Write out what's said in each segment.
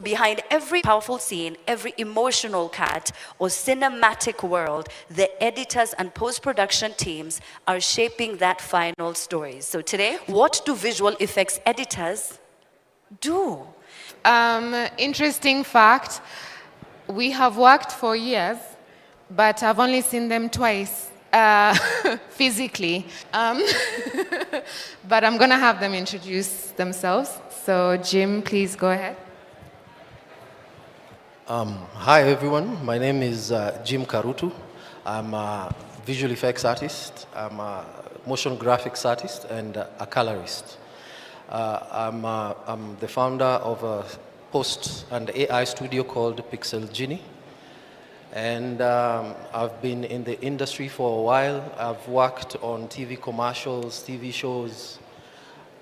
Behind every powerful scene, every emotional cut or cinematic world, the editors and post-production teams are shaping that final story. So today, what do visual effects editors do? Interesting fact, we have worked for years, but I've only seen them twice physically. But I'm going to have them introduce themselves. So Jim, please go ahead. Hi everyone, my name is Jim Karutu. I'm a visual effects artist, I'm a motion graphics artist and a colorist. I'm the founder of a post and AI studio called Pixel Genie. And I've been in the industry for a while. I've worked on TV commercials, TV shows,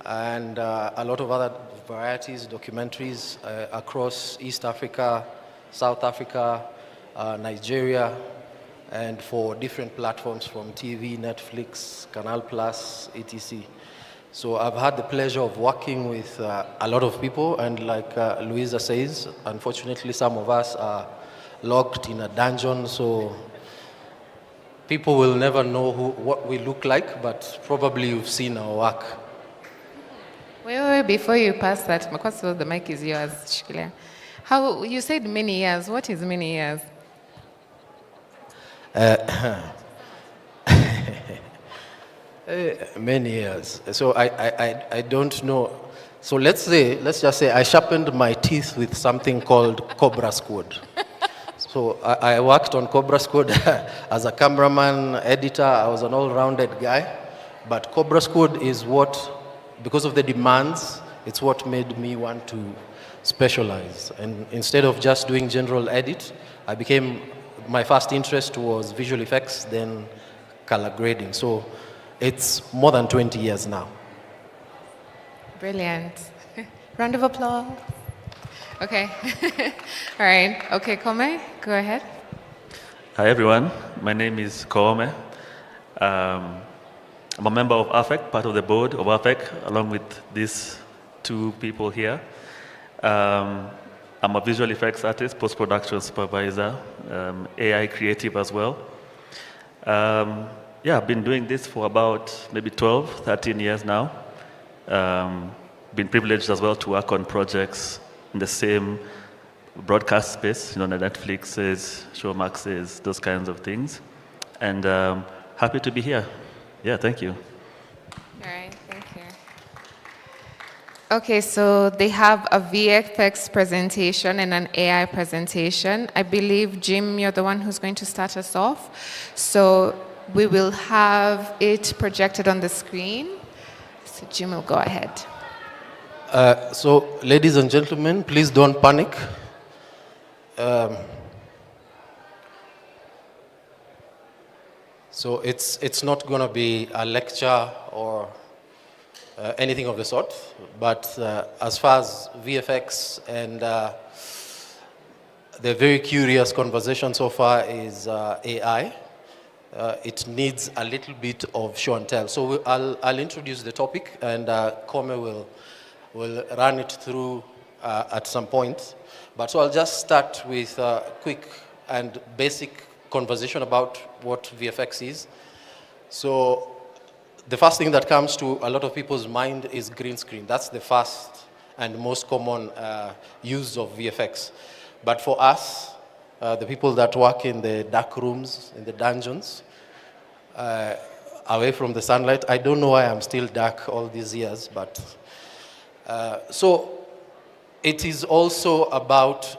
and a lot of other varieties, documentaries across East Africa, South Africa, Nigeria, and for different platforms from TV, Netflix, Canal Plus, etc. So I've had the pleasure of working with a lot of people, and like Louisa says, unfortunately some of us are locked in a dungeon, so people will never know what we look like, but probably you've seen our work. Wait, before you pass that, because the mic is yours, Shikila. How, you said many years, what is many years? Many years. So I don't know. So let's just say I sharpened my teeth with something called Cobra Squad. So I worked on Cobra Squad as a cameraman, editor. I was an all-rounded guy. But Cobra Squad is what, because of the demands, it's what made me want to specialize. And instead of just doing general edit, my first interest was visual effects, then color grading. So it's more than 20 years now. Brilliant. Round of applause. Okay. All right. Okay, Koome, go ahead. Hi, everyone. My name is Koome. I'm a member of AFEK, part of the board of AFEK, along with these two people here. I'm a visual effects artist, post-production supervisor, AI creative as well. Yeah, I've been doing this for about maybe 12, 13 years now. Been privileged as well to work on projects in the same broadcast space, the Netflixes, Showmaxes, those kinds of things. And happy to be here. Yeah, thank you. All right, thank you. Okay, so they have a VFX presentation and an AI presentation. I believe, Jim, you're the one who's going to start us off. So we will have it projected on the screen. So Jim will go ahead. So, ladies and gentlemen, please don't panic. So it's not going to be a lecture or anything of the sort, but as far as VFX and the very curious conversation so far is AI, it needs a little bit of show and tell. So I'll introduce the topic, and Koome will run it through at some point. But so I'll just start with a quick and basic conversation about what VFX is. So the first thing that comes to a lot of people's mind is green screen. That's the first and most common use of VFX. But for us, the people that work in the dark rooms, in the dungeons, away from the sunlight, I don't know why I'm still dark all these years, but so it is also about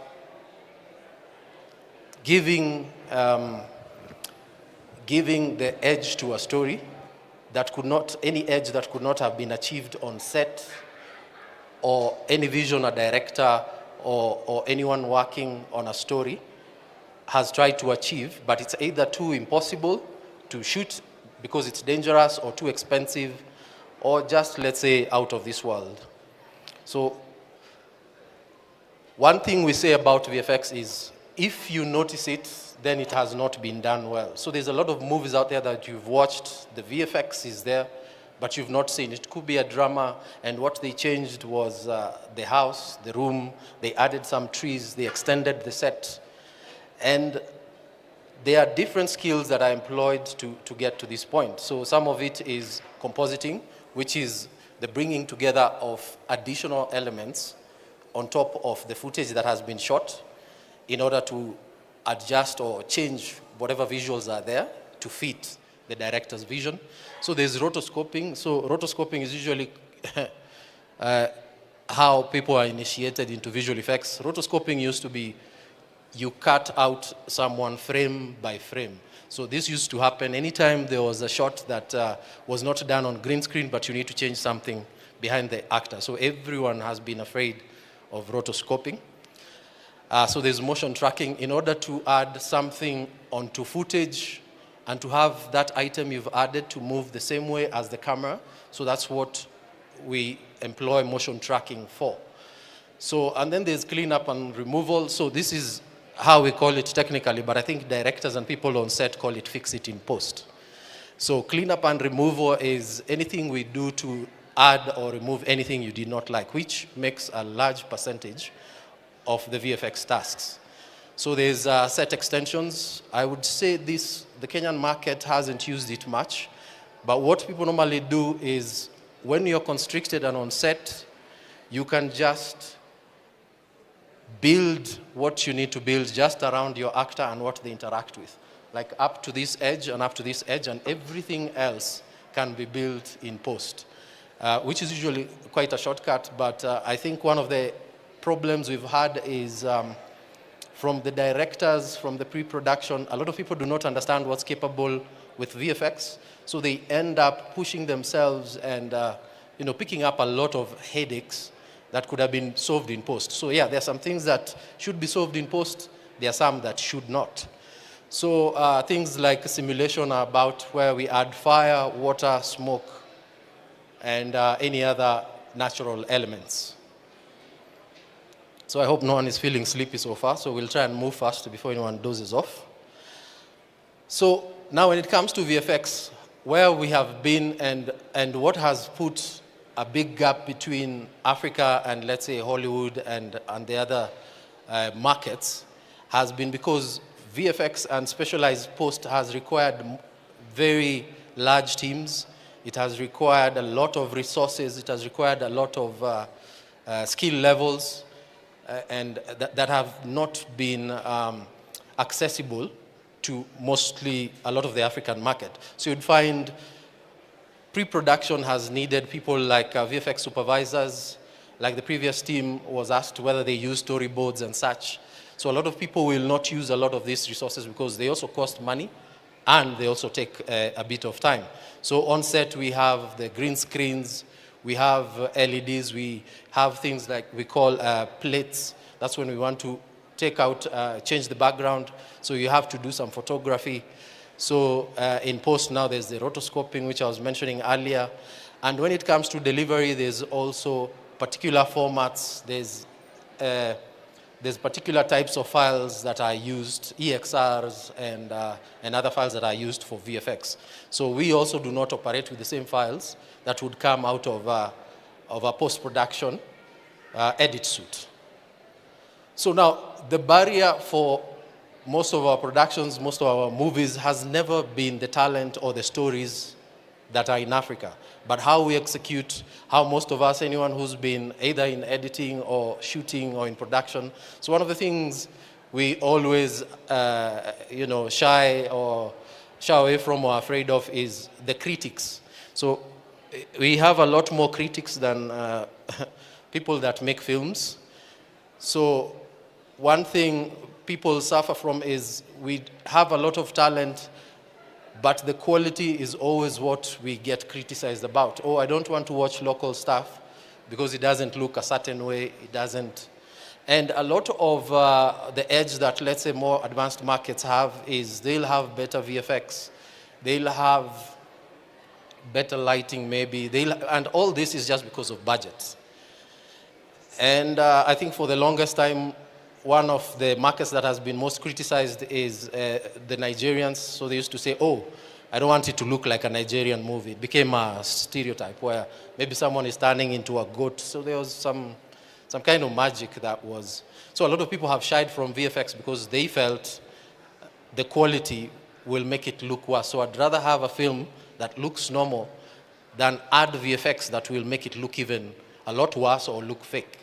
giving the edge to a story that could not, any edge that could not have been achieved on set, or any vision a director or anyone working on a story has tried to achieve, but it's either too impossible to shoot because it's dangerous, or too expensive, or just, let's say, out of this world. So one thing we say about VFX is, if you notice it, then it has not been done well. So there's a lot of movies out there that you've watched, the VFX is there, but you've not seen. It could be a drama, and what they changed was the house, the room, they added some trees, they extended the set. And there are different skills that are employed to get to this point. So some of it is compositing, which is the bringing together of additional elements on top of the footage that has been shot in order to adjust or change whatever visuals are there to fit the director's vision. So there's rotoscoping. So rotoscoping is usually how people are initiated into visual effects. Rotoscoping used to be you cut out someone frame by frame. So this used to happen anytime there was a shot that was not done on green screen, but you need to change something behind the actor. So everyone has been afraid of rotoscoping. So there's motion tracking. In order to add something onto footage and to have that item you've added to move the same way as the camera, so that's what we employ motion tracking for. So, and then there's cleanup and removal. So this is how we call it technically, but I think directors and people on set call it fix it in post. So cleanup and removal is anything we do to add or remove anything you did not like, which makes a large percentage of the VFX tasks. So there's set extensions. I would say the Kenyan market hasn't used it much, but what people normally do is when you're constricted and on set, you can just build what you need to build just around your actor and what they interact with. Like up to this edge and up to this edge, and everything else can be built in post, which is usually quite a shortcut, but I think one of the problems we've had is from the directors, from the pre-production, a lot of people do not understand what's capable with VFX, so they end up pushing themselves and picking up a lot of headaches that could have been solved in post. So yeah, there are some things that should be solved in post, there are some that should not. So things like simulation are about where we add fire, water, smoke, and any other natural elements. So I hope no one is feeling sleepy so far, so we'll try and move fast before anyone dozes off. So now when it comes to VFX, where we have been and what has put a big gap between Africa and, let's say, Hollywood and the other markets has been because VFX and specialized post has required very large teams. It has required a lot of resources. It has required a lot of skill levels and that have not been accessible to mostly a lot of the African market. So you'd find pre-production has needed people like VFX supervisors, like the previous team was asked whether they use storyboards and such. So a lot of people will not use a lot of these resources because they also cost money and they also take a bit of time. So on set we have the green screens, we have LEDs, we have things like we call plates. That's when we want to take out, change the background. So you have to do some photography. So in post now there's the rotoscoping, which I was mentioning earlier. And when it comes to delivery, there's also particular formats. There's particular types of files that are used, EXRs and other files that are used for VFX. So we also do not operate with the same files that would come out of a post-production edit suite. So now the barrier for most of our productions, most of our movies has never been the talent or the stories that are in Africa, but how we execute, how most of us, anyone who's been either in editing or shooting or in production. So one of the things we always, shy away from or afraid of is the critics. So we have a lot more critics than people that make films. So one thing people suffer from is we have a lot of talent, but the quality is always what we get criticized about. Oh, I don't want to watch local stuff because it doesn't look a certain way, it doesn't. And a lot of the edge that, let's say, more advanced markets have is they'll have better VFX, they'll have better lighting maybe, and all this is just because of budgets. And I think for the longest time, one of the markets that has been most criticized is the Nigerians. So they used to say, oh, I don't want it to look like a Nigerian movie. It became a stereotype where maybe someone is turning into a goat. So there was some kind of magic that was. So a lot of people have shied from VFX because they felt the quality will make it look worse. So I'd rather have a film that looks normal than add VFX that will make it look even a lot worse or look fake.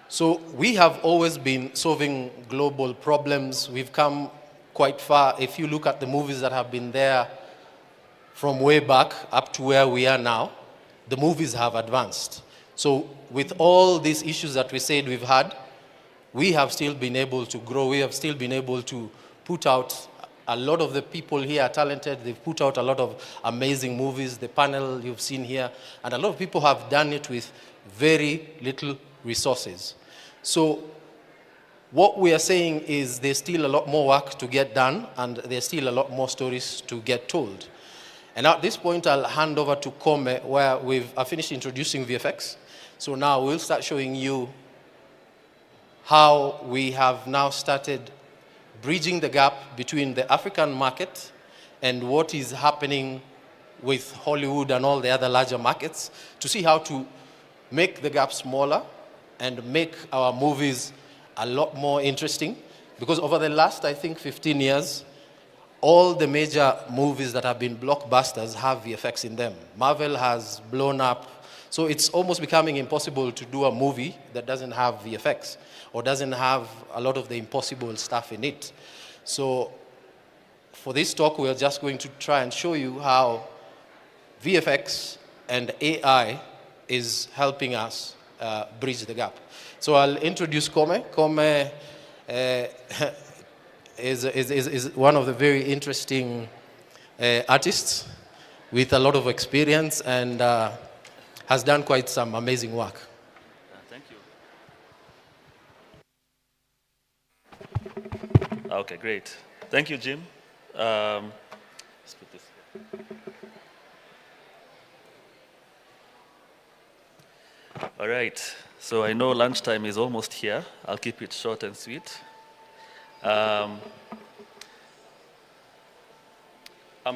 So we have always been solving global problems. We've come quite far. If you look at the movies that have been there from way back up to where we are now, the movies have advanced. So with all these issues that we said we've had, we have still been able to grow. We have still been able to put out. A lot of the people here are talented. They've put out a lot of amazing movies. The panel you've seen here. And a lot of people have done it with very little resources. So what we are saying is there's still a lot more work to get done, and there's still a lot more stories to get told. And at this point, I'll hand over to Koome, where I've finished introducing VFX. So now we'll start showing you how we have now started bridging the gap between the African market and what is happening with Hollywood and all the other larger markets, to see how to make the gap smaller and make our movies a lot more interesting. Because over the last, I think, 15 years, all the major movies that have been blockbusters have VFX in them. Marvel has blown up. So it's almost becoming impossible to do a movie that doesn't have VFX or doesn't have a lot of the impossible stuff in it. So for this talk, we're just going to try and show you how VFX and AI is helping us bridge the gap. So I'll introduce Koome. Koome is one of the very interesting artists with a lot of experience and has done quite some amazing work. Thank you. Okay, great. Thank you, Jim. Let's put this. All right. So I know lunchtime is almost here. I'll keep it short and sweet. I'm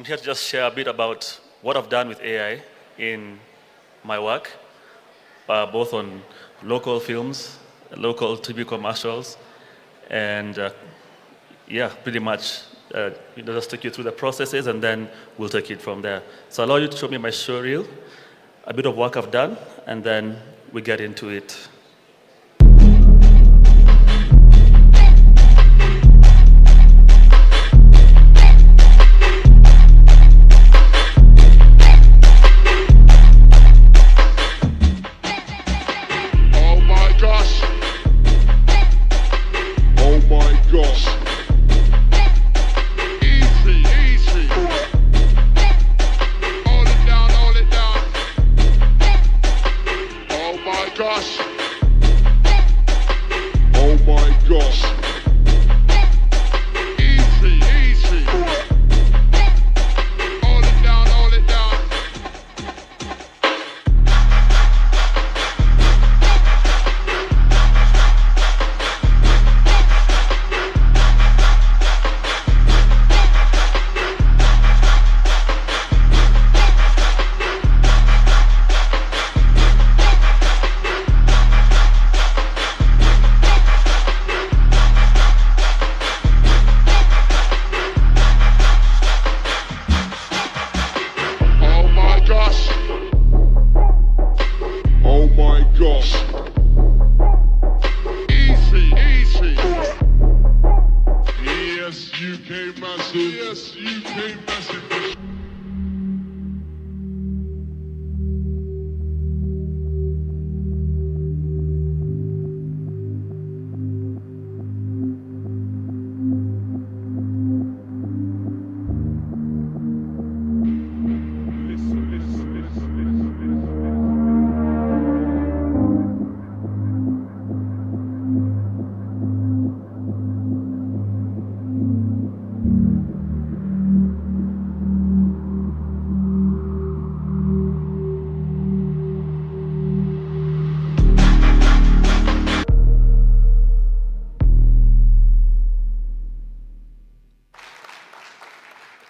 here to just share a bit about what I've done with AI in my work, both on local films, local TV commercials, and yeah, pretty much just take you through the processes, and then we'll take it from there. So I'll allow you to show me my show reel, a bit of work I've done, and then we get into it.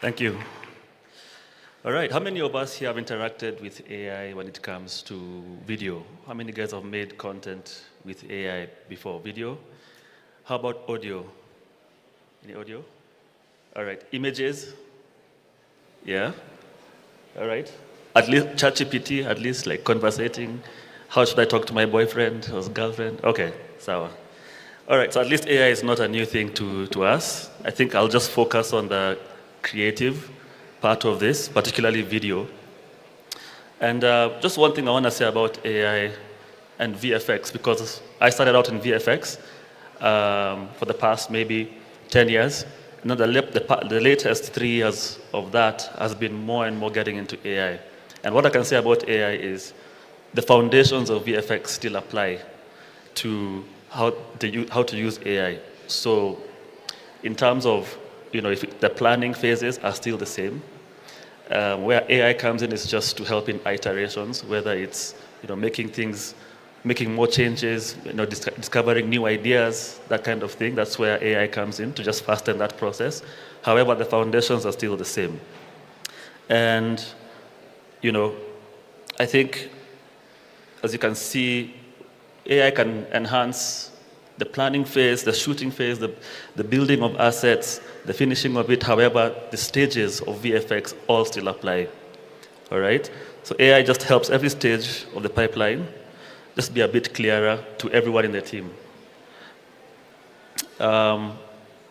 Thank you. All right, how many of us here have interacted with AI when it comes to video? How many guys have made content with AI before? Video? How about audio? Any audio? All right, images? Yeah? All right. At least ChatGPT, at least like conversating. How should I talk to my boyfriend or girlfriend? Okay, sawa. All right, so at least AI is not a new thing to us. I think I'll just focus on the creative part of this, particularly video. And just one thing I want to say about AI and VFX, because I started out in VFX for the past maybe 10 years. Now the latest 3 years of that has been more and more getting into AI. And what I can say about AI is the foundations of VFX still apply to how to use AI. So in terms of, if the planning phases are still the same, where AI comes in is just to help in iterations, whether it's making more changes, discovering new ideas, that kind of thing. That's where AI comes in to just fasten that process. However, the foundations are still the same. And, I think, as you can see, AI can enhance the planning phase, the shooting phase, the building of assets, the finishing of it. However, the stages of VFX all still apply. All right? So AI just helps every stage of the pipeline just be a bit clearer to everyone in the team. AI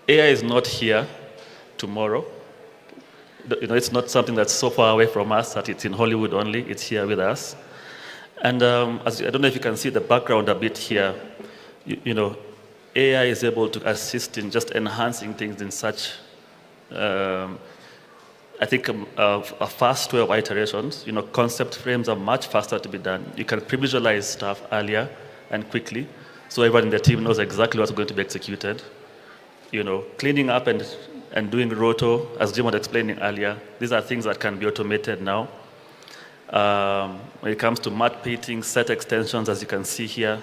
is not here tomorrow. It's not something that's so far away from us that it's in Hollywood only. It's here with us. And I don't know if you can see the background a bit here. AI is able to assist in just enhancing things in such, I think, a fast way of iterations. Concept frames are much faster to be done. You can pre-visualize stuff earlier and quickly, so everyone in the team knows exactly what's going to be executed. Cleaning up and doing roto, as Jim was explaining earlier, these are things that can be automated now. When it comes to matte painting, set extensions, as you can see here,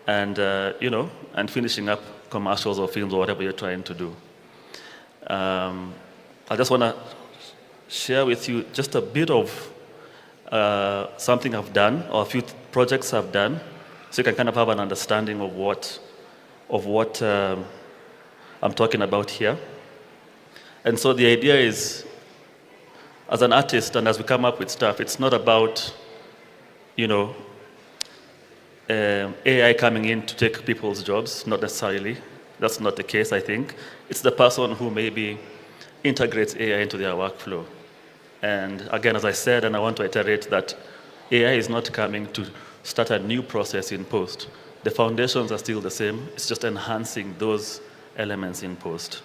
and and finishing up commercials or films or whatever you're trying to do. I just want to share with you just a bit of something I've done, or a few projects I've done, so you can kind of have an understanding of what I'm talking about here. And so the idea is, as an artist and as we come up with stuff, it's not about, AI coming in to take people's jobs, not necessarily. That's not the case, I think. It's the person who maybe integrates AI into their workflow. And again, as I said, and I want to iterate that AI is not coming to start a new process in post. The foundations are still the same. It's just enhancing those elements in post.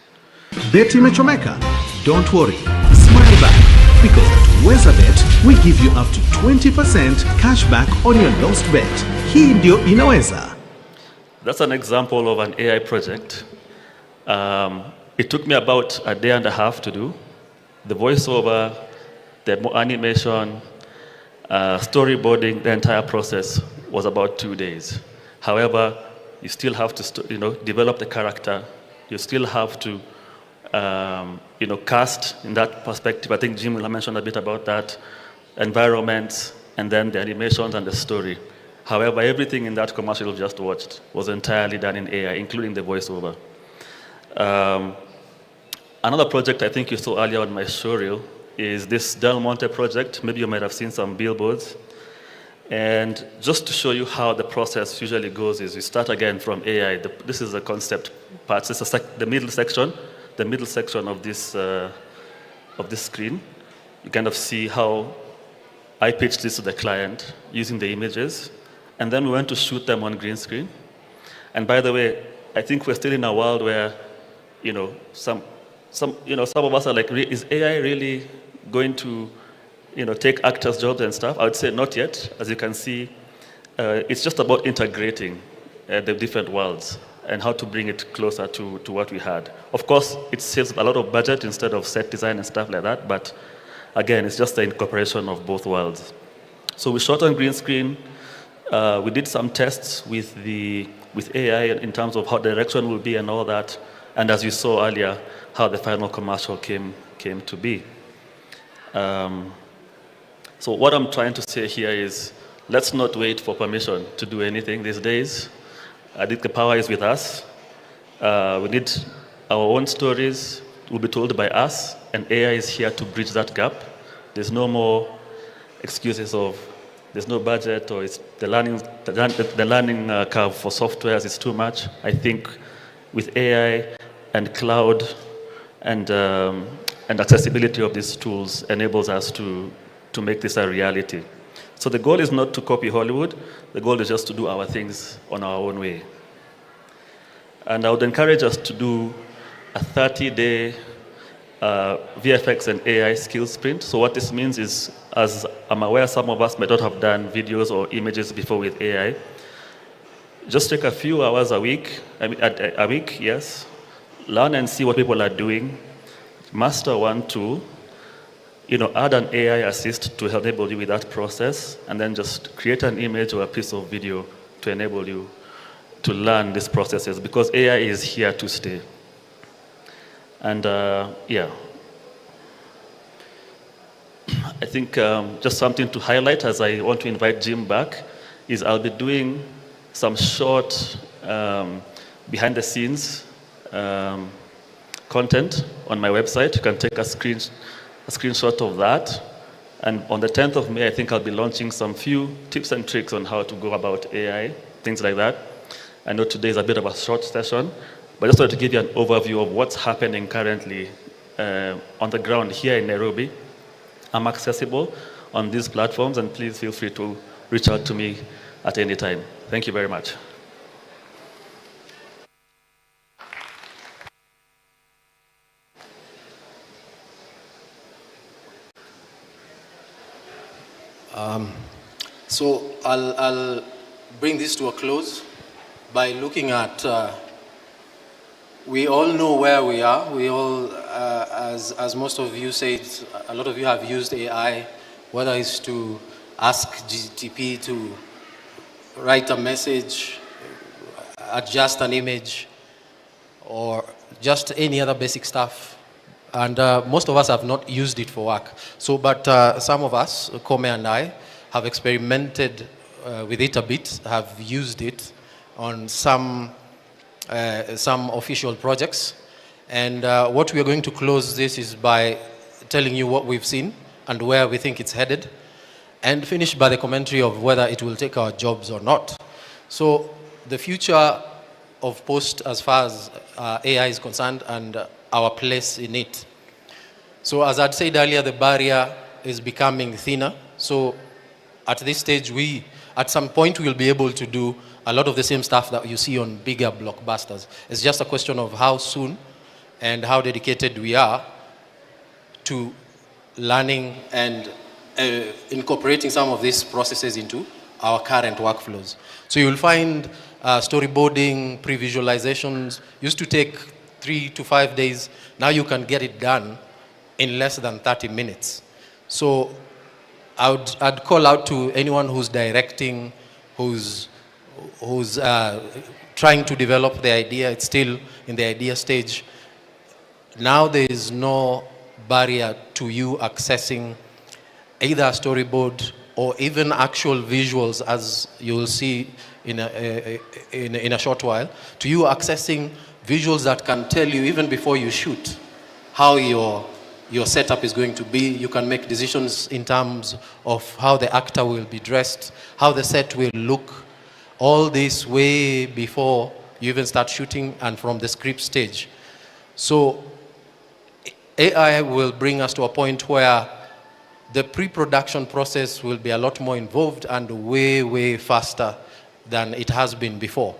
Beti imechomeka? Don't worry, smile back, because at WezaBet we give you up to 20% cashback on your lost bet. Hii ndio inaweza. That's an example of an AI project. It took me about a day and a half to do. The voiceover, the animation, storyboarding, the entire process was about 2 days. However, you still have to develop the character. You still have to cast in that perspective. I think Jim will mention a bit about that, environments, and then the animations and the story. However, everything in that commercial you've just watched was entirely done in AI, including the voiceover. Another project I think you saw earlier on my showreel is this Del Monte project. Maybe you might have seen some billboards. And just to show you how the process usually goes is we start again from AI. This is the concept part. This is the middle section. The middle section of this screen. You kind of see how I pitched this to the client using the images. And then we went to shoot them on green screen. And by the way, I think we're still in a world where, some of us are like, is AI really going to, take actors' jobs and stuff? I would say not yet. As you can see, it's just about integrating the different worlds and how to bring it closer to what we had. Of course, it saves a lot of budget instead of set design and stuff like that, but again, it's just the incorporation of both worlds. So we shot on green screen. We did some tests with AI in terms of how direction will be and all that. And as you saw earlier, how the final commercial came came to be. So what I'm trying to say here is, let's not wait for permission to do anything these days. I think the power is with us. We need our own stories will be told by us, and AI is here to bridge that gap. There's no more excuses of there's no budget, or it's the learning curve for softwares is too much. I think with AI and cloud and accessibility of these tools enables us to make this a reality. So the goal is not to copy Hollywood. The goal is just to do our things on our own way. And I would encourage us to do a 30-day VFX and AI skills sprint. So what this means is, as I'm aware some of us may not have done videos or images before with AI, just take a few hours a week, yes, learn and see what people are doing, master one tool, add an AI assist to enable you with that process, and then just create an image or a piece of video to enable you to learn these processes, because AI is here to stay. And yeah, I think just something to highlight as I want to invite Jim back is I'll be doing some short behind the scenes content on my website. You can take a screenshot of that. And on the 10th of May, I think I'll be launching some few tips and tricks on how to go about AI, things like that. I know today is a bit of a short session, but I just wanted to give you an overview of what's happening currently on the ground here in Nairobi. I'm accessible on these platforms, and please feel free to reach out to me at any time. Thank you very much. So I'll bring this to a close by looking at, we all know where we are. We all, as most of you said, a lot of you have used AI, whether it's to ask GTP to write a message, adjust an image, or just any other basic stuff. And most of us have not used it for work. So, but some of us, Koome and I, have experimented with it a bit, have used it on some official projects. And what we are going to close this is by telling you what we've seen and where we think it's headed, and finish by the commentary of whether it will take our jobs or not. So the future of post as far as AI is concerned and our place in it. So as I'd said earlier, the barrier is becoming thinner. So at this stage, at some point, we'll be able to do a lot of the same stuff that you see on bigger blockbusters. It's just a question of how soon and how dedicated we are to learning and incorporating some of these processes into our current workflows. So you'll find storyboarding, pre-visualizations used to take 3 to 5 days. Now you can get it done in less than 30 minutes. So I'd call out to anyone who's directing, who's trying to develop the idea. It's still in the idea stage. Now there is no barrier to you accessing either a storyboard or even actual visuals, as you'll see in a short while, to you accessing visuals that can tell you even before you shoot how your setup is going to be. You can make decisions in terms of how the actor will be dressed, how the set will look, all this way before you even start shooting and from the script stage. So AI will bring us to a point where the pre-production process will be a lot more involved and way, way faster than it has been before.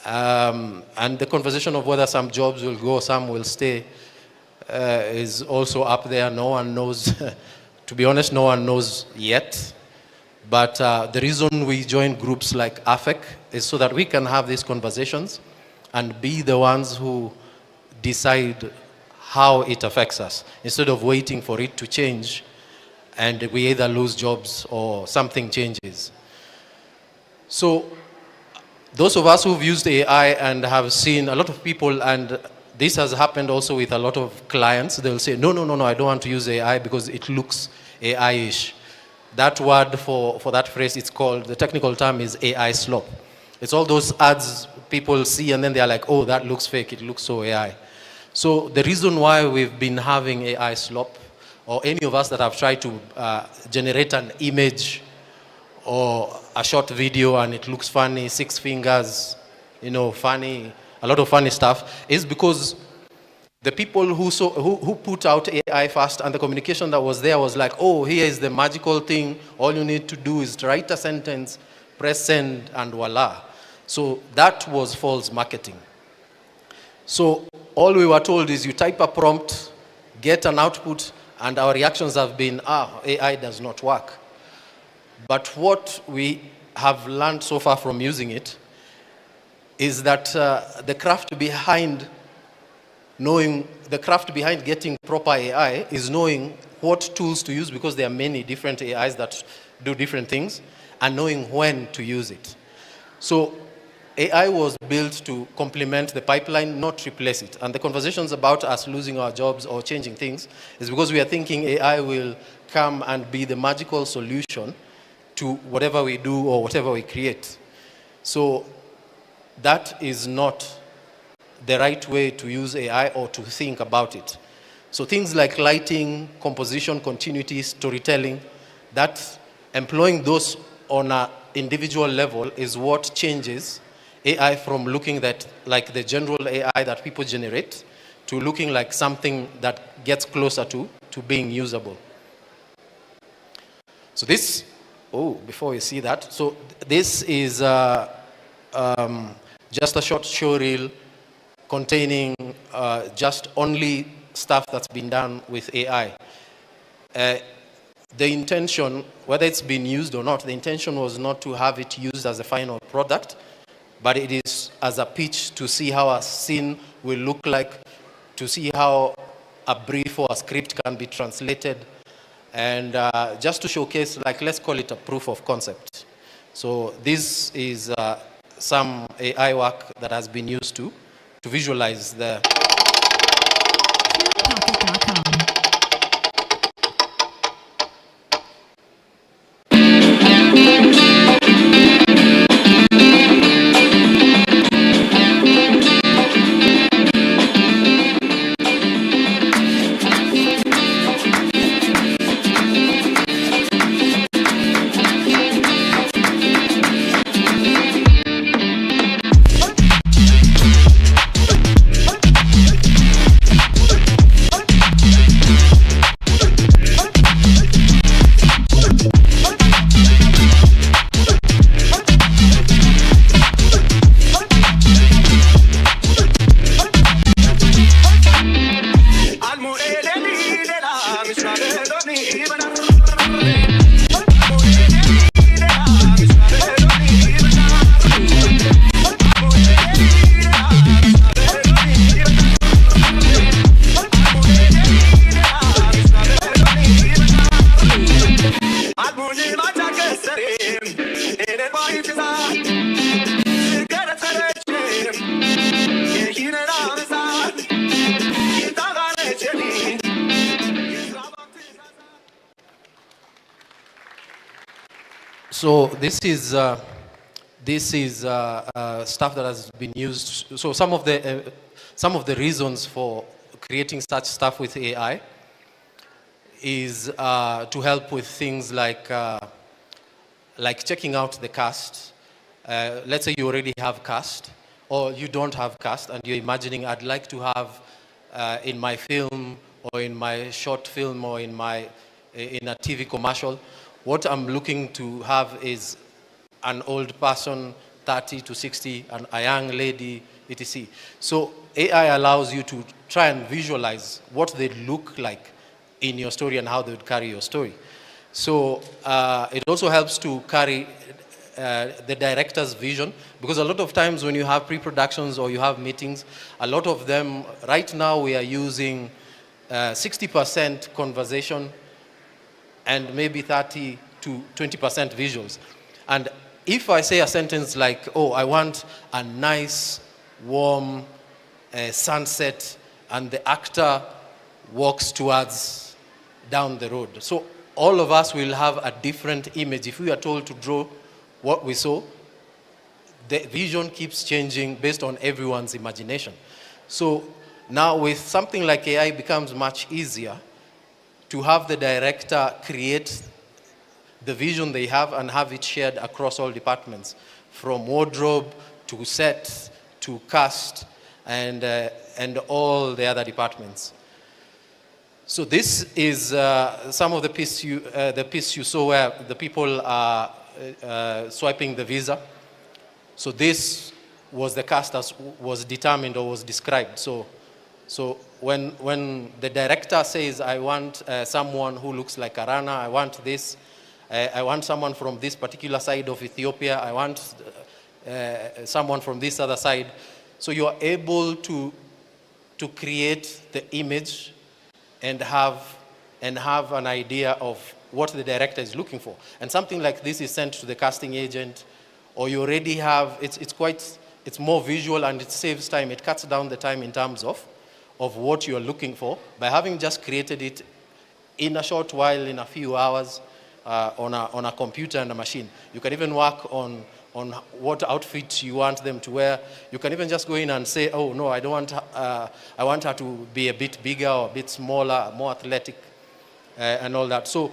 And the conversation of whether some jobs will go, some will stay, is also up there. No one knows. To be honest, no one knows yet. But the reason we join groups like AFEK is so that we can have these conversations and be the ones who decide how it affects us, instead of waiting for it to change and we either lose jobs or something changes. So those of us who've used AI and have seen a lot of people, and this has happened also with a lot of clients. They'll say, no, no, no, no, I don't want to use AI because it looks AI-ish. That word for that phrase, it's called, the technical term is AI slop. It's all those ads people see and then they're like, oh, that looks fake, it looks so AI. So the reason why we've been having AI slop, or any of us that have tried to generate an image or a short video and it looks funny, 6 fingers, you know, funny, a lot of funny stuff, is because the people who put out AI first, and the communication that was there was like, oh, here is the magical thing. All you need to do is write a sentence, press send, and voila. So that was false marketing. So all we were told is you type a prompt, get an output, and our reactions have been, AI does not work. But what we have learned so far from using it is that the craft behind getting proper AI is knowing what tools to use, because there are many different AIs that do different things, and knowing when to use it. So AI was built to complement the pipeline, not replace it. And the conversations about us losing our jobs or changing things is because we are thinking AI will come and be the magical solution to whatever we do or whatever we create. So that is not the right way to use AI or to think about it. So things like lighting, composition, continuity, storytelling, that employing those on an individual level is what changes AI from looking like the general AI that people generate to looking like something that gets closer to being usable. So this, before you see that, so this is just a short show reel containing just only stuff that's been done with AI. The intention, whether it's been used or not, the intention was not to have it used as a final product, but it is as a pitch to see how a scene will look like, to see how a brief or a script can be translated, and just to showcase, like, let's call it a proof of concept. So this is some AI work that has been used to visualize the... So this is stuff that has been used. So some of the reasons for creating such stuff with AI is to help with things like checking out the cast. Let's say you already have cast, or you don't have cast, and you're imagining, I'd like to have in my film, or in my short film, or in a TV commercial, what I'm looking to have is an old person, 30 to 60, and a young lady, etc. So AI allows you to try and visualize what they look like in your story and how they would carry your story. So it also helps to carry the director's vision, because a lot of times when you have pre-productions or you have meetings, a lot of them, right now we are using 60% conversation and maybe 30 to 20% visuals. And if I say a sentence like, oh, I want a nice, warm, sunset, and the actor walks towards down the road. So all of us will have a different image. If we are told to draw what we saw, the vision keeps changing based on everyone's imagination. So now with something like AI, it becomes much easier to have the director create the vision they have and have it shared across all departments, from wardrobe to set to cast and all the other departments. So this is some of the piece you saw where the people are swiping the visa. So this was the cast as was determined or was described. So when the director says, I want someone who looks like Arana, I want this, I want someone from this particular side of Ethiopia, I want someone from this other side. So you're able to create the image and have an idea of what the director is looking for. And something like this is sent to the casting agent, or you already have, it's more visual and it saves time. It cuts down the time in terms of what you're looking for by having just created it in a short while, in a few hours, on a computer and a machine. You can even work on what outfit you want them to wear. You can even just go in and say, oh no, I don't want, I want her to be a bit bigger or a bit smaller, more athletic, and all that. So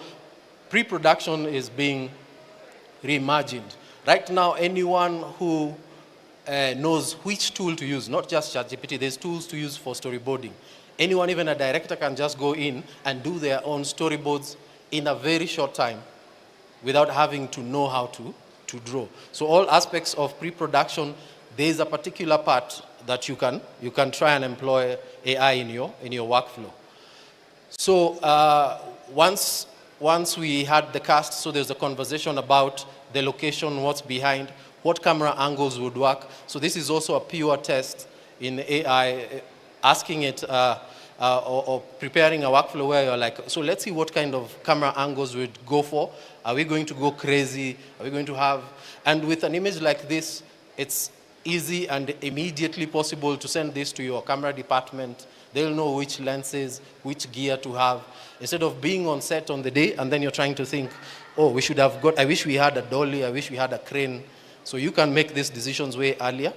pre-production is being reimagined. Right now, anyone who knows which tool to use, not just ChatGPT, there's tools to use for storyboarding. Anyone, even a director, can just go in and do their own storyboards in a very short time without having to know how to draw. So all aspects of pre-production, there's a particular part that you can try and employ AI in your workflow. So once we had the cast, so there's a conversation about the location, what's behind, what camera angles would work. So this is also a pure test in AI, asking it or preparing a workflow where you're like, so let's see what kind of camera angles we'd go for. Are we going to go crazy? Are we going to have, and with an image like this, it's easy and immediately possible to send this to your camera department. They'll know which lenses, which gear to have, instead of being on set on the day and then you're trying to think, oh, we should have got, I wish we had a dolly, I wish we had a crane. So you can make these decisions way earlier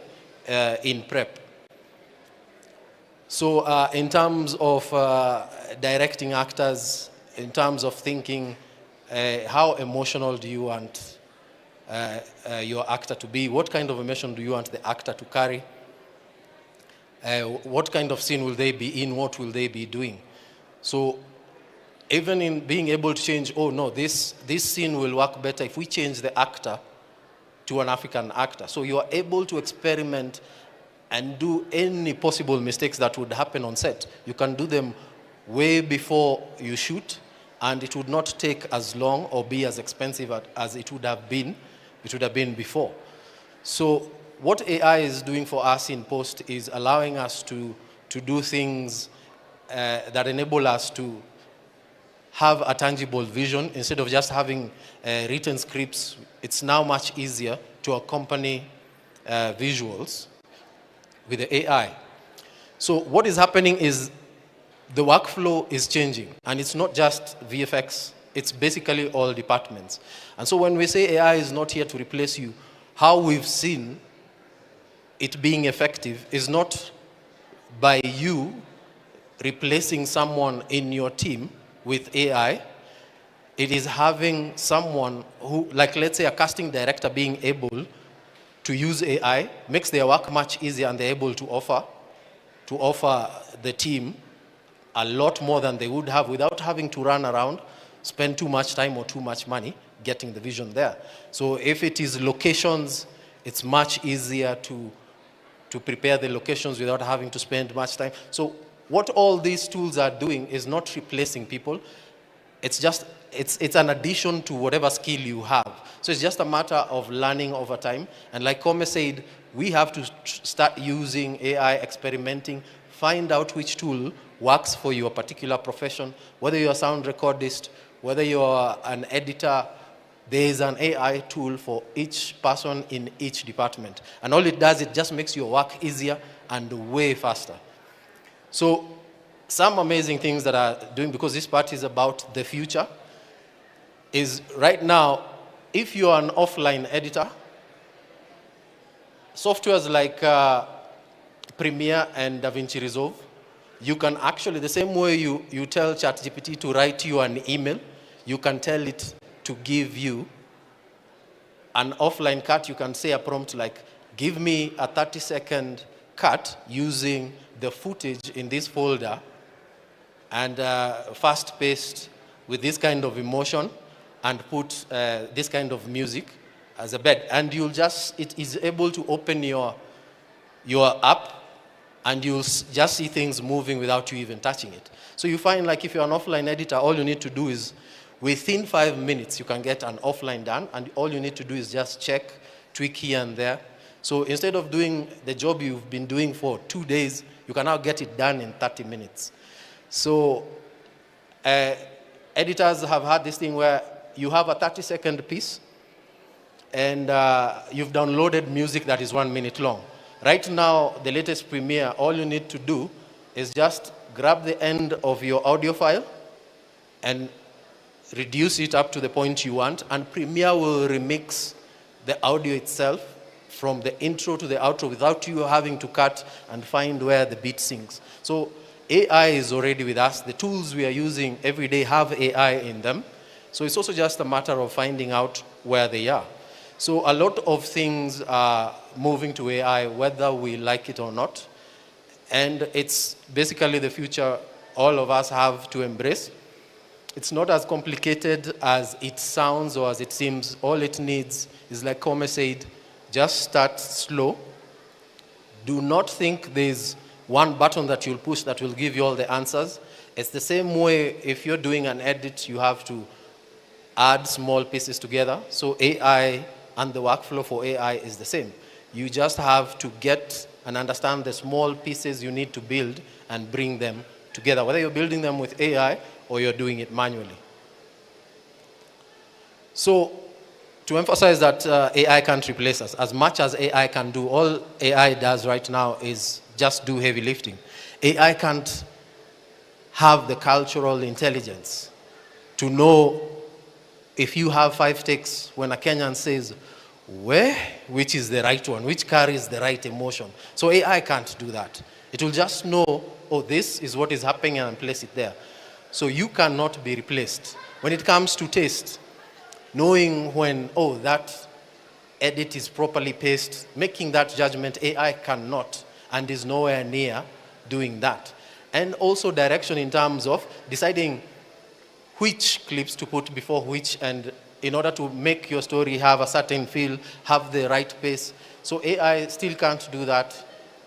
in prep. So in terms of directing actors, in terms of thinking, how emotional do you want your actor to be? What kind of emotion do you want the actor to carry? What kind of scene will they be in? What will they be doing? So even in being able to change, oh no, this scene will work better if we change the actor to an African actor. So you are able to experiment and do any possible mistakes that would happen on set. You can do them way before you shoot, and it would not take as long or be as expensive as it would have been before. So what AI is doing for us in post is allowing us to do things that enable us to have a tangible vision instead of just having written scripts. It's now much easier to accompany visuals with the AI. So what is happening is the workflow is changing, and it's not just VFX, it's basically all departments. And so when we say AI is not here to replace you, how we've seen it being effective is not by you replacing someone in your team with AI. It is having someone who, like let's say a casting director, being able to use AI makes their work much easier, and they're able to offer the team a lot more than they would have without having to run around, spend too much time or too much money getting the vision there. So if it is locations, it's much easier to prepare the locations without having to spend much time. So what all these tools are doing is not replacing people. It's just, it's an addition to whatever skill you have. So it's just a matter of learning over time. And like Koome said, we have to start using AI, experimenting, find out which tool works for your particular profession, whether you're a sound recordist, whether you're an editor, there is an AI tool for each person in each department. And all it does, it just makes your work easier and way faster. So some amazing things that are doing, because this part is about the future, is right now, if you are an offline editor, softwares like Premiere and DaVinci Resolve, you can actually, the same way you tell ChatGPT to write you an email, you can tell it to give you an offline cut. You can say a prompt like, give me a 30-second cut using the footage in this folder and fast-paced with this kind of emotion and put this kind of music as a bed. And you'll just, it is able to open your app and you'll just see things moving without you even touching it. So you find like if you're an offline editor, all you need to do is within 5 minutes, you can get an offline done, and all you need to do is just check, tweak here and there. So instead of doing the job you've been doing for 2 days, you can now get it done in 30 minutes. So editors have had this thing where you have a 30-second piece, and you've downloaded music that is 1 minute long. Right now, the latest Premiere, all you need to do is just grab the end of your audio file and reduce it up to the point you want, and Premiere will remix the audio itself from the intro to the outro without you having to cut and find where the beat syncs. So AI is already with us. The tools we are using every day have AI in them. So it's also just a matter of finding out where they are. So a lot of things are moving to AI, whether we like it or not. And it's basically the future all of us have to embrace. It's not as complicated as it sounds or as it seems. All it needs is, like Koome said, just start slow. Do not think there's one button that you'll push that will give you all the answers. It's the same way if you're doing an edit, you have to add small pieces together. So AI and the workflow for AI is the same. You just have to get and understand the small pieces you need to build and bring them together, whether you're building them with AI or you're doing it manually. So to emphasize that AI can't replace us, as much as AI can do, all AI does right now is just do heavy lifting. AI can't have the cultural intelligence to know if you have 5 takes when a Kenyan says, which is the right one, which carries the right emotion. So AI can't do that. It will just know, oh, this is what is happening and place it there. So you cannot be replaced. When it comes to taste, knowing when, oh, that edit is properly paced, making that judgment, AI cannot and is nowhere near doing that. And also direction in terms of deciding which clips to put before which, and in order to make your story have a certain feel, have the right pace. So AI still can't do that,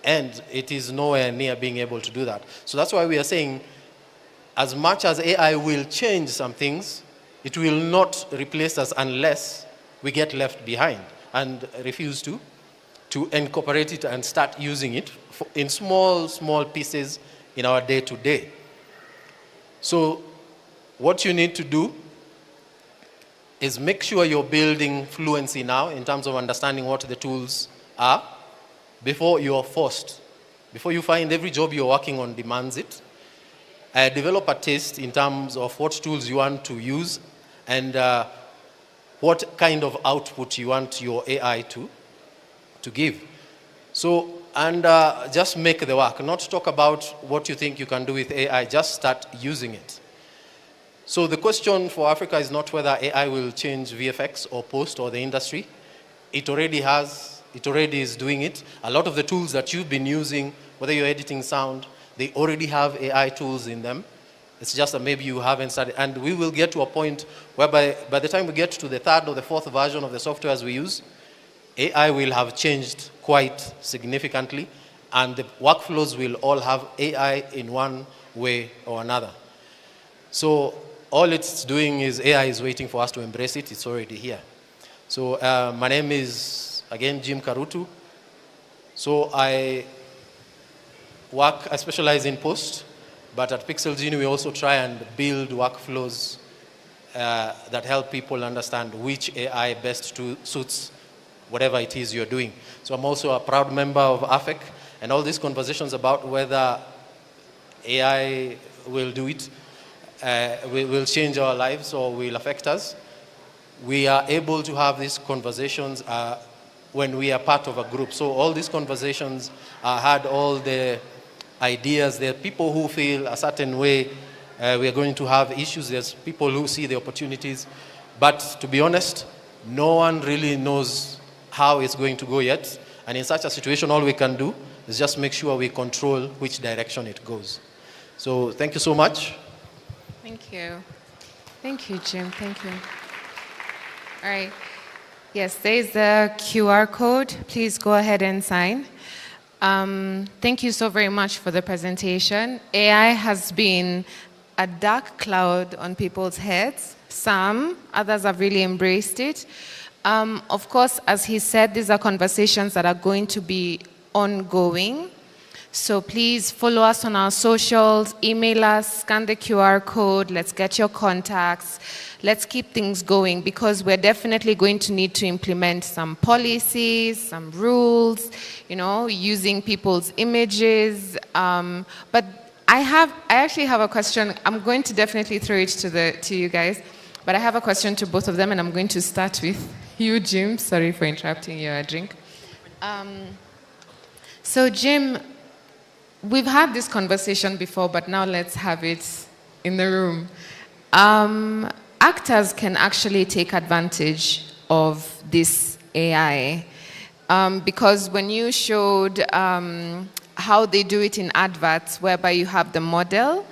and it is nowhere near being able to do that. So that's why we are saying, as much as AI will change some things, it will not replace us unless we get left behind and refuse to incorporate it and start using it in small, small pieces in our day-to-day. So what you need to do is make sure you're building fluency now in terms of understanding what the tools are before you're forced. Before you find every job you're working on demands it. Develop a taste in terms of what tools you want to use and what kind of output you want your AI to give. So, and just make the work. Not talk about what you think you can do with AI, just start using it. So the question for Africa is not whether AI will change VFX or post or the industry. It already has, it already is doing it. A lot of the tools that you've been using, whether you're editing sound, they already have AI tools in them. It's just that maybe you haven't started. And we will get to a point whereby by the time we get to the 3rd or the 4th version of the software as we use, AI will have changed quite significantly, and the workflows will all have AI in one way or another. So all it's doing is AI is waiting for us to embrace it. It's already here. So my name is, again, Jim Karutu. So I specialize in post, but at Pixel Genie we also try and build workflows that help people understand which AI best suits whatever it is you're doing. So I'm also a proud member of AFEK, and all these conversations about whether AI will do it, will change our lives or will affect us. We are able to have these conversations when we are part of a group. So all these conversations had all the ideas. There are people who feel a certain way. We are going to have issues. There's people who see the opportunities. But to be honest, no one really knows how it's going to go yet. And in such a situation, all we can do is just make sure we control which direction it goes. So thank you so much. Thank you. Thank you, Jim. Thank you. All right. Yes, there's the QR code. Please go ahead and sign. Thank you so very much for the presentation. AI has been a dark cloud on people's heads. Some, others have really embraced it. Of course, as he said, these are conversations that are going to be ongoing. So please follow us on our socials, email us, scan the QR code, let's get your contacts. Let's keep things going because we're definitely going to need to implement some policies, some rules, you know, using people's images. But I actually have a question. I'm going to definitely throw it to you guys, but I have a question to both of them, and I'm going to start with you, Jim. Sorry for interrupting your drink. So, Jim, we've had this conversation before, but now let's have it in the room. Actors can actually take advantage of this AI because when you showed how they do it in adverts, whereby you have the model,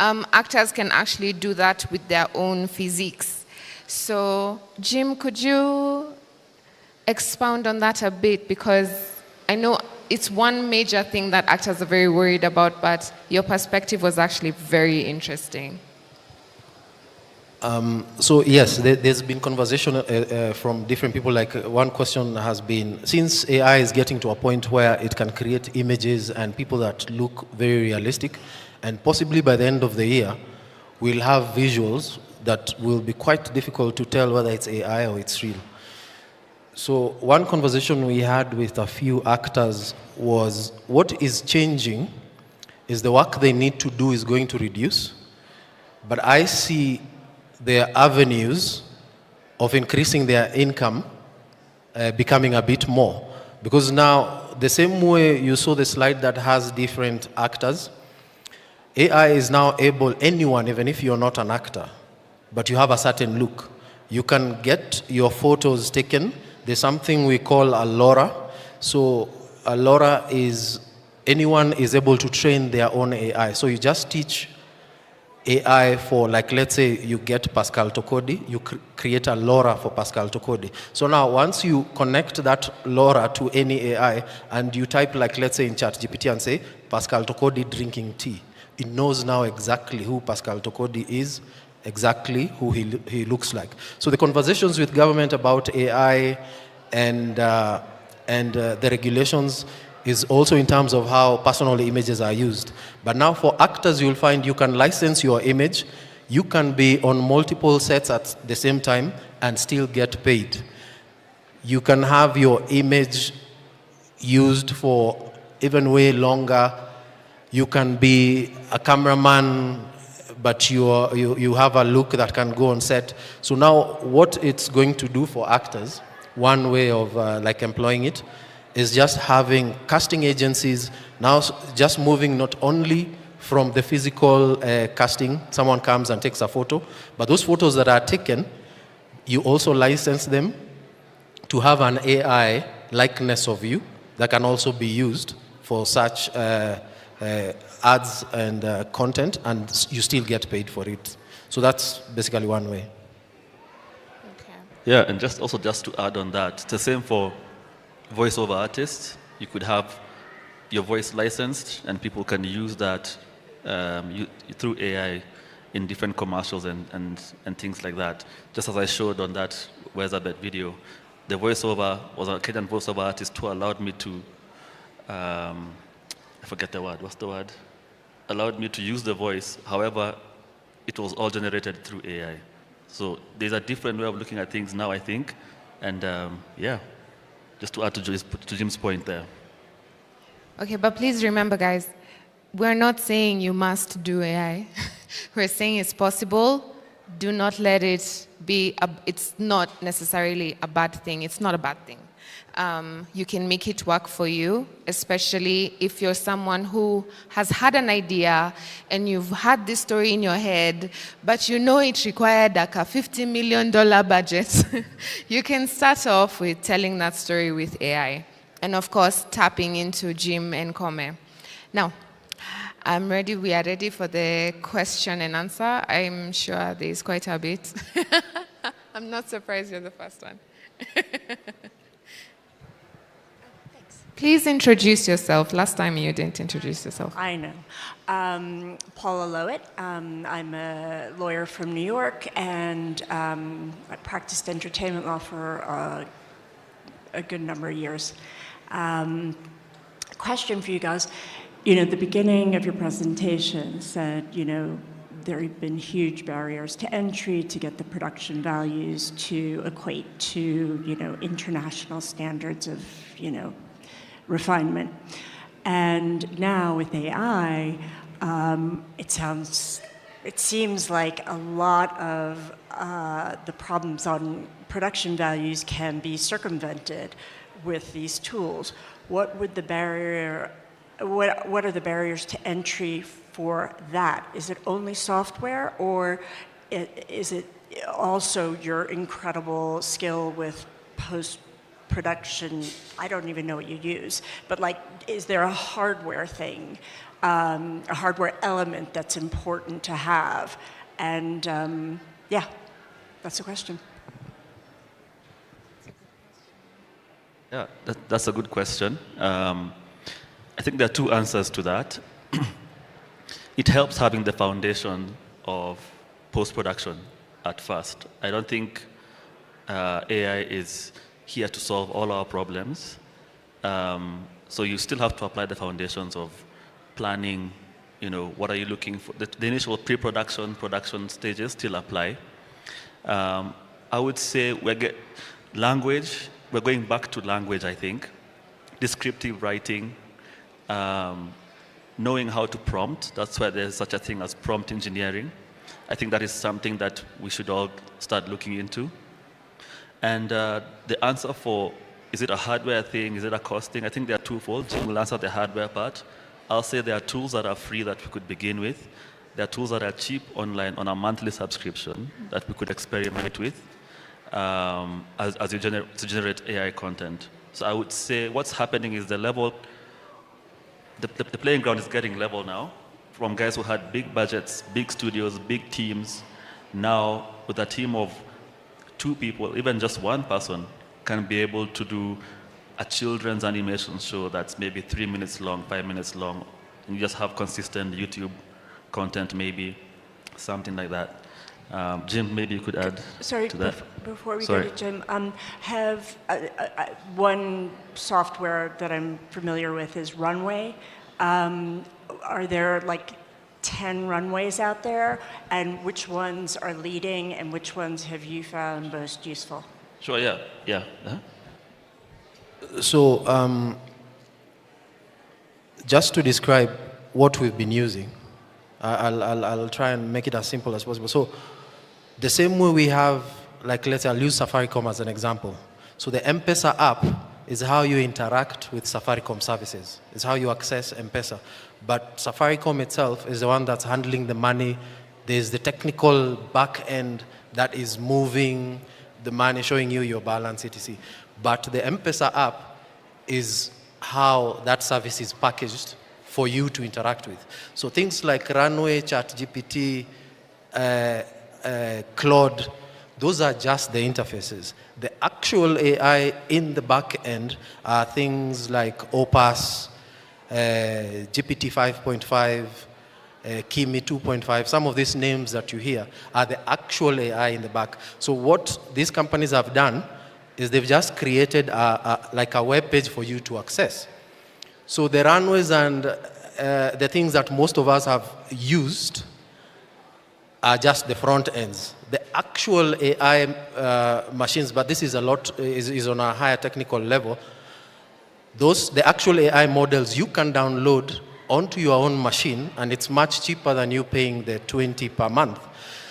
actors can actually do that with their own physiques. So, Jim, could you expound on that a bit? Because I know it's one major thing that actors are very worried about, but your perspective was actually very interesting. So yes, there's been conversation from different people. Like one question has been, since AI is getting to a point where it can create images and people that look very realistic, and possibly by the end of the year, we'll have visuals that will be quite difficult to tell whether it's AI or it's real. So one conversation we had with a few actors was, what is changing is the work they need to do is going to reduce, but I see their avenues of increasing their income becoming a bit more. Because now, the same way you saw the slide that has different actors, AI is now able, anyone, even if you're not an actor, but you have a certain look, you can get your photos taken. There's something we call a LoRa. So a LoRa is, anyone is able to train their own AI. So you just teach AI for, like, let's say you get Pascal Tokodi, you create a LoRa for Pascal Tokodi. So now once you connect that LoRa to any AI and you type, like, let's say in ChatGPT and say, Pascal Tokodi drinking tea, it knows now exactly who Pascal Tokodi is, exactly who he looks like. So the conversations with government about AI and the regulations is also in terms of how personal images are used. But now for actors, you'll find you can license your image. You can be on multiple sets at the same time and still get paid. You can have your image used for even way longer. You can be a cameraman, but you have a look that can go on set. So now what it's going to do for actors, one way of like employing it, is just having casting agencies now just moving not only from the physical casting, someone comes and takes a photo, but those photos that are taken, you also license them to have an AI likeness of you that can also be used for such ads and content, and you still get paid for it. So that's basically one way. Okay. Yeah, and just to add on that, it's the same for voiceover artists. You could have your voice licensed and people can use that through AI in different commercials and things like that. Just as I showed on that Where's That video, the voiceover was a Kenyan voiceover artist who allowed me to, I forget the word, what's the word? Allowed me to use the voice, however, it was all generated through AI. So there's a different way of looking at things now, I think. And yeah, just to add to Jim's point there. Okay, but please remember, guys, we're not saying you must do AI. We're saying it's possible. Do not let it be, it's not necessarily a bad thing. It's not a bad thing. You can make it work for you, especially if you're someone who has had an idea and you've had this story in your head, but you know it required like a $50 million budget. You can start off with telling that story with AI. And of course, tapping into Jim and Koome. Now, I'm ready. We are ready for the question and answer. I'm sure there's quite a bit. I'm not surprised you're the first one. Please introduce yourself. Last time you didn't introduce yourself. I know. Paula Lowett. I'm a lawyer from New York, and I practiced entertainment law for a good number of years. Question for you guys. You know, the beginning of your presentation said, you know, there have been huge barriers to entry to get the production values to equate to, you know, international standards of, you know, refinement. And now with AI, it seems like a lot of the problems on production values can be circumvented with these tools. What would the barrier? What are the barriers to entry for that? Is it only software, or is it also your incredible skill with post-production? I don't even know what you use, but like, is there a hardware thing, a hardware element that's important to have? And yeah, that's the question. Yeah, that's a good question. I think there are two answers to that. It helps having the foundation of post-production at first. I don't think AI is here to solve all our problems. So you still have to apply the foundations of planning, you know, what are you looking for? The initial pre-production, production stages still apply. I would say language, we're going back to language, I think. Descriptive writing, knowing how to prompt, that's why there's such a thing as prompt engineering. I think that is something that we should all start looking into. And the answer for, is it a hardware thing, is it a cost thing? I think they are twofold. Jim will answer the hardware part. I'll say there are tools that are free that we could begin with. There are tools that are cheap online on a monthly subscription that we could experiment with as you generate AI content. So I would say what's happening is the level, the playing ground is getting level now from guys who had big budgets, big studios, big teams. Now with a team of 2 people, even just 1 person can be able to do a children's animation show that's maybe 3 minutes long, 5 minutes long, and you just have consistent YouTube content, maybe something like that. Jim, maybe you could add to that. Before we go to Jim, one software that I'm familiar with is Runway. Are there like 10 runways out there, and which ones are leading and which ones have you found most useful? Sure, yeah. So just to describe what we've been using, I'll try and make it as simple as possible. So the same way we have, like let's say I'll use Safaricom as an example. So the M-Pesa app is how you interact with Safaricom services. It's how you access M-Pesa. But Safaricom itself is the one that's handling the money. There's the technical back end that is moving the money, showing you your balance, etc. But the M-Pesa app is how that service is packaged for you to interact with. So things like Runway, ChatGPT, Claude, those are just the interfaces. The actual AI in the back end are things like Opus, GPT 5.5, Kimi 2.5. Some of these names that you hear are the actual AI in the back. So what these companies have done is they've just created like a web page for you to access. So the runways and the things that most of us have used are just the front ends. The actual AI machines, but this is a lot, is on a higher technical level. The actual AI models you can download onto your own machine, and it's much cheaper than you paying the 20 per month.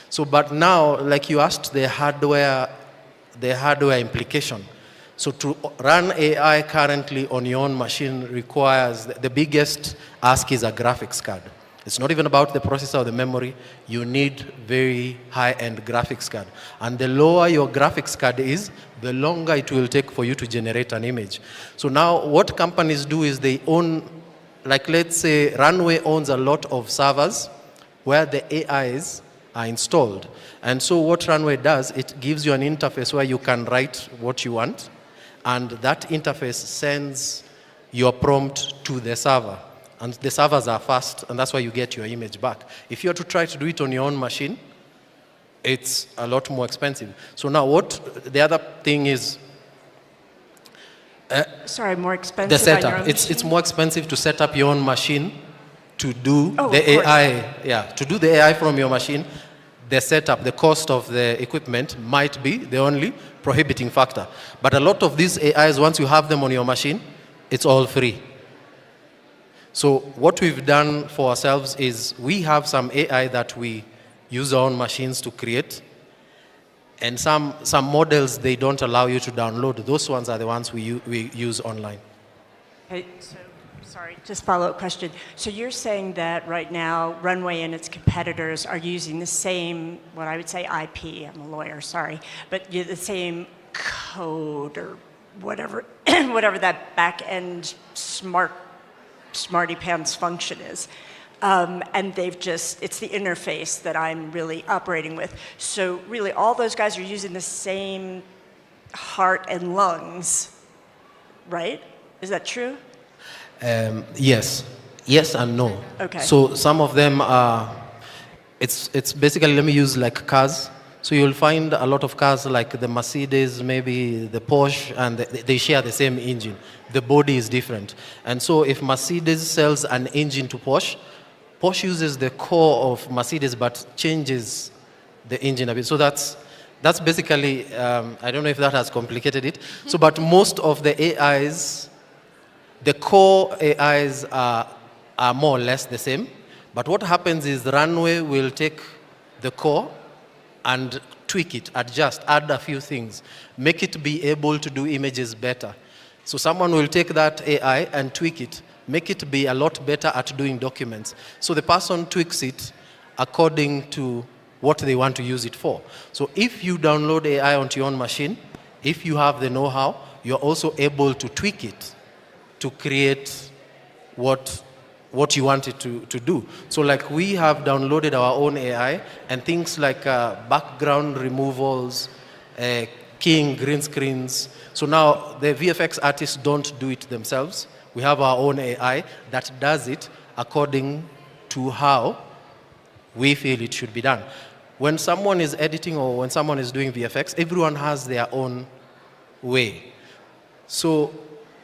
So, but now, like you asked, the hardware implication. So to run AI currently on your own machine requires, the biggest ask is a graphics card. It's not even about the processor or the memory. You need very high-end graphics card. And the lower your graphics card is, the longer it will take for you to generate an image. So now what companies do is they own, like let's say Runway owns a lot of servers where the AIs are installed. And so what Runway does, it gives you an interface where you can write what you want, and that interface sends your prompt to the server. And the servers are fast, and that's why you get your image back. If you are to try to do it on your own machine, it's a lot more expensive. So now the other thing is, Sorry, more expensive. The setup. On your own It's more expensive to set up your own machine to do the AI. Yeah, to do the AI from your machine. The setup, the cost of the equipment might be the only prohibiting factor. But a lot of these AIs, once you have them on your machine, it's all free. So what we've done for ourselves is we have some AI that we use our own machines to create, and some models they don't allow you to download. Those ones are the ones we use online. Okay, so, sorry, just follow-up question. So you're saying that right now Runway and its competitors are using the same, what I would say IP, I'm a lawyer, sorry, but the same code or whatever, whatever that back-end smarty pants function is. And they've it's the interface that I'm really operating with. So really all those guys are using the same heart and lungs, right? Is that true? Yes. Yes and no. Okay. So some of them are, it's basically, let me use like cars. So you'll find a lot of cars like the Mercedes, maybe the Porsche, and they share the same engine. The body is different. And so if Mercedes sells an engine to Porsche, Porsche uses the core of Mercedes but changes the engine a bit. So that's basically, I don't know if that has complicated it. So, but most of the AIs, the core AIs are more or less the same. But what happens is the Runway will take the core and tweak it, adjust, add a few things, make it be able to do images better. So someone will take that AI and tweak it, make it be a lot better at doing documents. So the person tweaks it according to what they want to use it for. So if you download AI onto your own machine, if you have the know-how, you're also able to tweak it to create what you want it to do. So like we have downloaded our own AI, and things like background removals, keying green screens. So now the VFX artists don't do it themselves. We have our own AI that does it according to how we feel it should be done. When someone is editing or when someone is doing VFX, everyone has their own way. So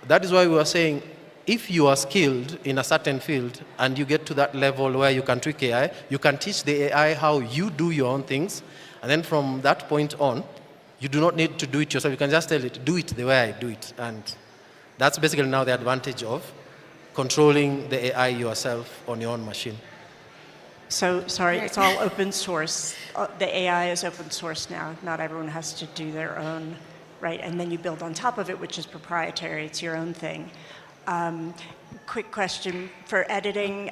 that is why we were saying, if you are skilled in a certain field and you get to that level where you can tweak AI, you can teach the AI how you do your own things, and then from that point on, you do not need to do it yourself. You can just tell it, do it the way I do it. And that's basically now the advantage of controlling the AI yourself on your own machine. So, sorry, it's all open source. The AI is open source now. Not everyone has to do their own, right? And then you build on top of it, which is proprietary. It's your own thing. Quick question for editing.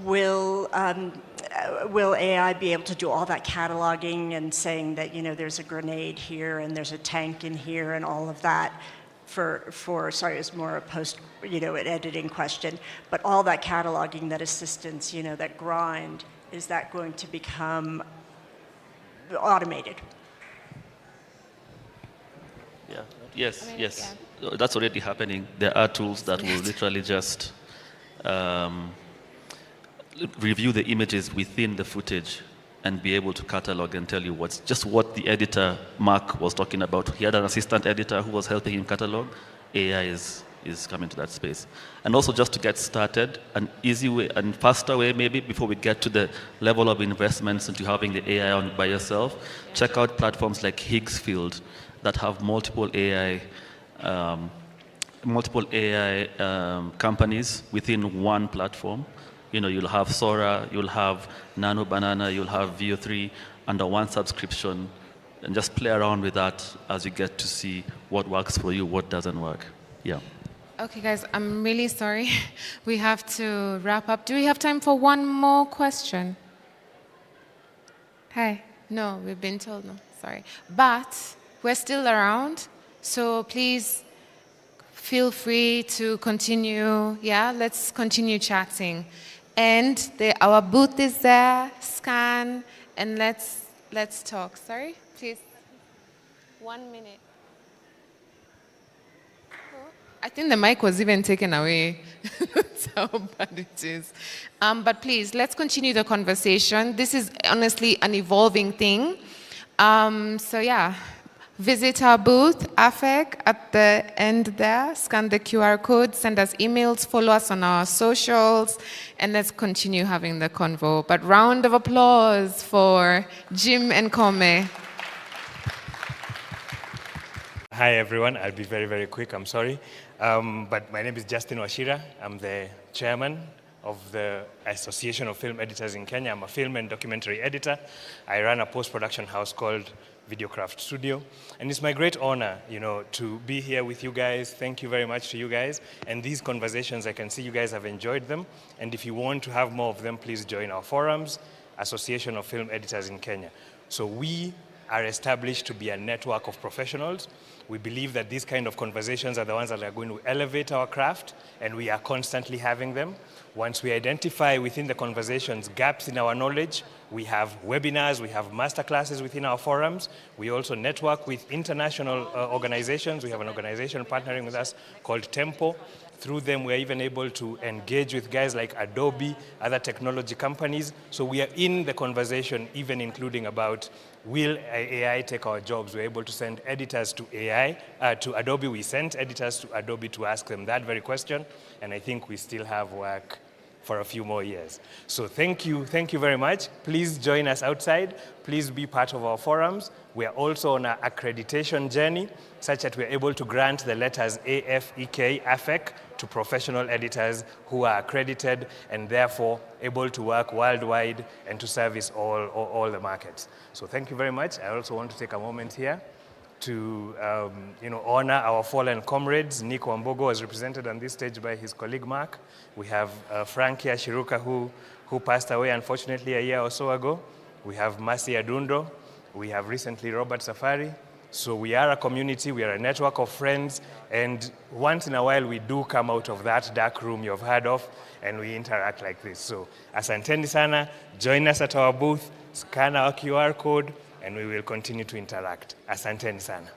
Will AI be able to do all that cataloging and saying that, you know, there's a grenade here and there's a tank in here and all of that sorry, it's more a post, you know, an editing question, but all that cataloging, that assistance, you know, that grind, is that going to become automated? Yeah. Yes, yes. Yeah. That's already happening. There are tools that will literally just review the images within the footage and be able to catalog and tell you what the editor, Mark, was talking about. He had an assistant editor who was helping him catalog. AI is is coming to that space. And also just to get started, an easy way and faster way maybe before we get to the level of investments into having the AI on by yourself, check out platforms like Higgsfield that have multiple AI companies within one platform. You know, you'll have Sora, you'll have Nano Banana, you'll have VO3 under one subscription, and just play around with that as you get to see what works for you, what doesn't work. Yeah. Okay, guys, I'm really sorry. We have to wrap up. Do we have time for one more question? Hi. No, we've been told no. Sorry. But we're still around, so please feel free to continue. Yeah, let's continue chatting. And our booth is there. Scan, and let's talk. Sorry, please. 1 minute. I think the mic was even taken away. That's how bad it is. But please, let's continue the conversation. This is honestly an evolving thing. So yeah, visit our booth, AFEK, at the end there. Scan the QR code, send us emails, follow us on our socials, and let's continue having the convo. But round of applause for Jim and Koome. Hi, everyone. I'll be very, very quick. I'm sorry. But my name is Justin Washira. I'm the chairman of the Association of Film Editors in Kenya. I'm a film and documentary editor. I run a post-production house called Videocraft Studio. And it's my great honor, to be here with you guys. Thank you very much to you guys. And these conversations, I can see you guys have enjoyed them. And if you want to have more of them, please join our forums, Association of Film Editors in Kenya. So we are established to be a network of professionals. We believe that these kind of conversations are the ones that are going to elevate our craft, and we are constantly having them. Once we identify within the conversations gaps in our knowledge, we have webinars, we have masterclasses within our forums. We also network with international organizations. We have an organization partnering with us called Tempo. Through them, we're even able to engage with guys like Adobe, other technology companies. So we are in the conversation, even including about, will AI take our jobs? We're able to send editors to AI, to Adobe. We sent editors to Adobe to ask them that very question. And I think we still have work for a few more years. So thank you very much. Please join us outside. Please be part of our forums. We are also on an accreditation journey such that we're able to grant the letters AFEK, AFEK, to professional editors who are accredited and therefore able to work worldwide and to service all the markets. So thank you very much. I also want to take a moment here to honor our fallen comrades. Nick Wambogo was represented on this stage by his colleague Mark. We have Frankie Ashiruka who passed away unfortunately a year or so ago. We have Mercy Adundo. We have recently Robert Safari. So we are a community, we are a network of friends, and once in a while we do come out of that dark room you've heard of and we interact like this. So asanteni sana, join us at our booth, scan our QR code, and we will continue to interact. Asanteni sana.